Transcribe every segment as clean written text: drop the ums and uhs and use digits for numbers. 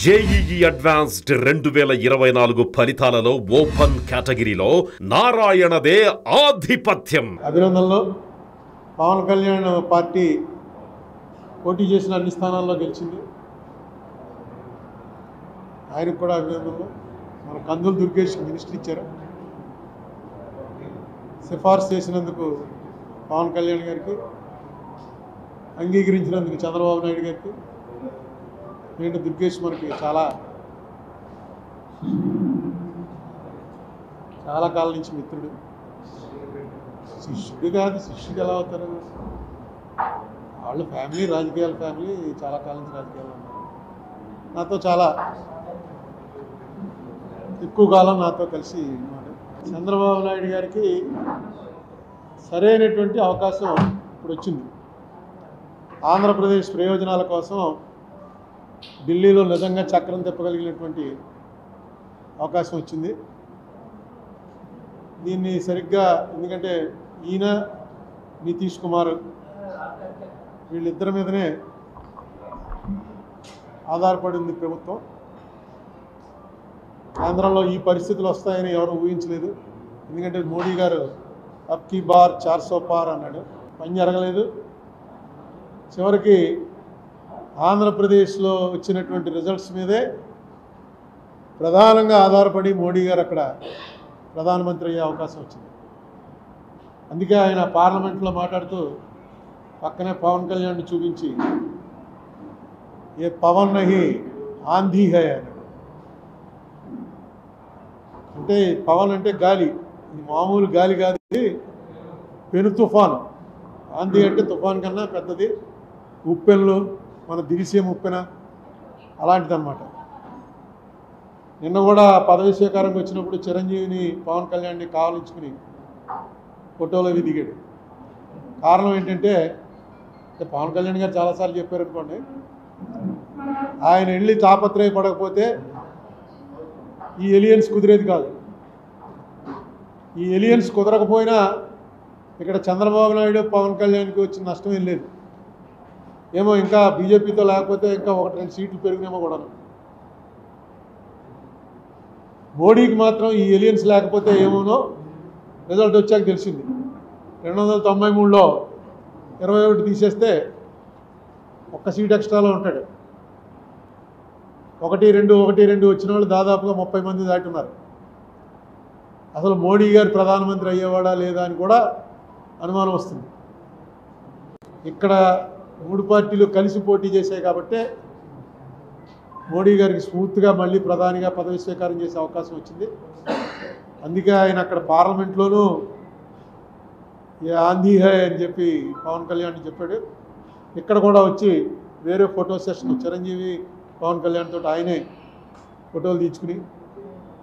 JEE advanced 2024 ఫలితాలలో open కేటగిరీలో నారాయణదే ఆధిపత్యం. అభినందనలు. పవన్ కళ్యాణ్ పార్టీ పోటీ చేసిన అన్ని స్థానాల్లో గెలిచింది. ఆయనకు కూడా అభినందనలు. మన కందులు దుర్గేష్ మినిస్టర్ ఇచ్చారు. సిఫార్సు చేసినందుకు పవన్ కళ్యాణ్ గారికి, అంగీకరించినందుకు చంద్రబాబు నాయుడు గారికి. ఏంటంటే దుర్గేష్ మనకి చాలా కాలం నుంచి మిత్రుడు. శిష్యుడు కాదు, శిష్యుడు ఎలా అవుతారు? వాళ్ళు ఫ్యామిలీ, రాజకీయాల ఫ్యామిలీ, చాలా కాలం నుంచి రాజకీయాలు ఉన్నారు. నాతో చాలా ఎక్కువ కాలం నాతో కలిసి ఉన్నాడు. చంద్రబాబు నాయుడు గారికి సరైనటువంటి అవకాశం ఇప్పుడు వచ్చింది. ఆంధ్రప్రదేశ్ ప్రయోజనాల కోసం ఢిల్లీలో నిజంగా చక్రం తిప్పగలిగినటువంటి అవకాశం వచ్చింది. దీన్ని సరిగ్గా, ఎందుకంటే ఈయన నితీష్ కుమార్ వీళ్ళిద్దరి మీదనే ఆధారపడి ఉంది ప్రభుత్వం. కేంద్రంలో ఈ పరిస్థితులు వస్తాయని ఎవరు ఊహించలేదు. ఎందుకంటే మోడీ గారు అబ్ కీ బార్ 400 పార్ అన్నాడు, పని జరగలేదు. చివరికి ఆంధ్రప్రదేశ్లో వచ్చినటువంటి రిజల్ట్స్ మీదే ప్రధానంగా ఆధారపడి మోడీ గారు అక్కడ ప్రధానమంత్రి అయ్యే అవకాశం వచ్చింది. అందుకే ఆయన పార్లమెంట్లో మాట్లాడుతూ పక్కనే పవన్ కళ్యాణ్ని చూపించి ఏ పవన్ నహి ఆంధీ హై అన్నాడు. అంటే పవన్ అంటే గాలి, ఇది మామూలు గాలి కాదు, ఇది పెను తుఫాను. ఆంధీ అంటే తుఫాన్ కన్నా పెద్దది. ఉప్పెన్లు, మన దివిసీమ ఉప్పెన అలాంటిదన్నమాట. నిన్న కూడా పదవి స్వీకారంకి వచ్చినప్పుడు చిరంజీవిని, పవన్ కళ్యాణ్ని కావాలించుకుని ఫోటోలు అవి దిగాడు. కారణం ఏంటంటే పవన్ కళ్యాణ్ గారు చాలాసార్లు చెప్పారు అనుకోండి, ఆయన వెళ్ళి తాపత్రయపడకపోతే ఈ ఎలియన్స్ కుదిరేది కాదు. ఈ ఎలియన్స్ కుదరకపోయినా ఇక్కడ చంద్రబాబు నాయుడు, పవన్ కళ్యాణ్కి వచ్చిన నష్టం ఏం లేదు. ఏమో ఇంకా బీజేపీతో లేకపోతే ఇంకా 1-2 సీట్లు పెరిగినేమో కూడా. మోడీకి మాత్రం ఈ ఎలియన్స్ లేకపోతే ఏమోనో రిజల్ట్ వచ్చాక తెలిసింది. 293లో 21 తీసేస్తే 1 సీట్ ఎక్స్ట్రాలో ఉంటాడు. 1-2 వచ్చిన వాళ్ళు దాదాపుగా 30 మంది దాటున్నారు. అసలు మోడీ గారు ప్రధానమంత్రి అయ్యేవాడా లేదా అని కూడా అనుమానం వస్తుంది. ఇక్కడ 3 పార్టీలు కలిసి పోటీ చేశాయి కాబట్టి మోడీ గారికి స్మూత్గా మళ్ళీ ప్రధానిగా పదవి స్వీకారం చేసే అవకాశం వచ్చింది. అందుకే ఆయన అక్కడ పార్లమెంట్లోనూ ఏ ఆంధీ హై అని చెప్పి పవన్ కళ్యాణ్ చెప్పాడు. ఇక్కడ కూడా వచ్చి వేరే ఫోటో సెషన్ చిరంజీవి, పవన్ కళ్యాణ్ తోటి ఆయనే ఫోటోలు తీసుకుని,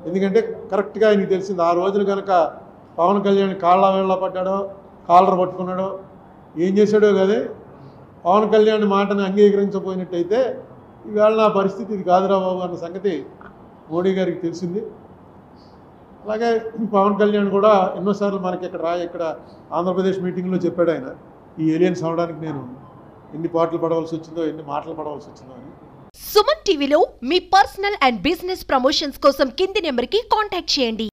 ఎందుకంటే కరెక్ట్గా ఆయనకి తెలిసింది ఆ రోజున కనుక పవన్ కళ్యాణ్ కాళ్ళ వేళ్ళ పడ్డాడో, కాలర్ పట్టుకున్నాడో, ఏం చేశాడో కదే, పవన్ కళ్యాణ్ మాటను అంగీకరించకపోయినట్టయితే ఈవేళ నా పరిస్థితి ఇది కాదురా బాబు అన్న సంగతి మోడీ గారికి తెలిసింది. అలాగే పవన్ కళ్యాణ్ కూడా ఎన్నోసార్లు మనకి ఇక్కడ ఆంధ్రప్రదేశ్ మీటింగ్లో చెప్పాడు ఆయన, ఈ ఏలియన్స్ అవడానికి నేను ఎన్ని పాటలు పడవలసి వచ్చిందో, ఎన్ని మాటలు పడవలసి వచ్చిందో అని. సుమన్ టీవీలో మీ పర్సనల్ అండ్ బిజినెస్ ప్రమోషన్స్ కోసం కింది నెంబర్కి కాంటాక్ట్ చేయండి.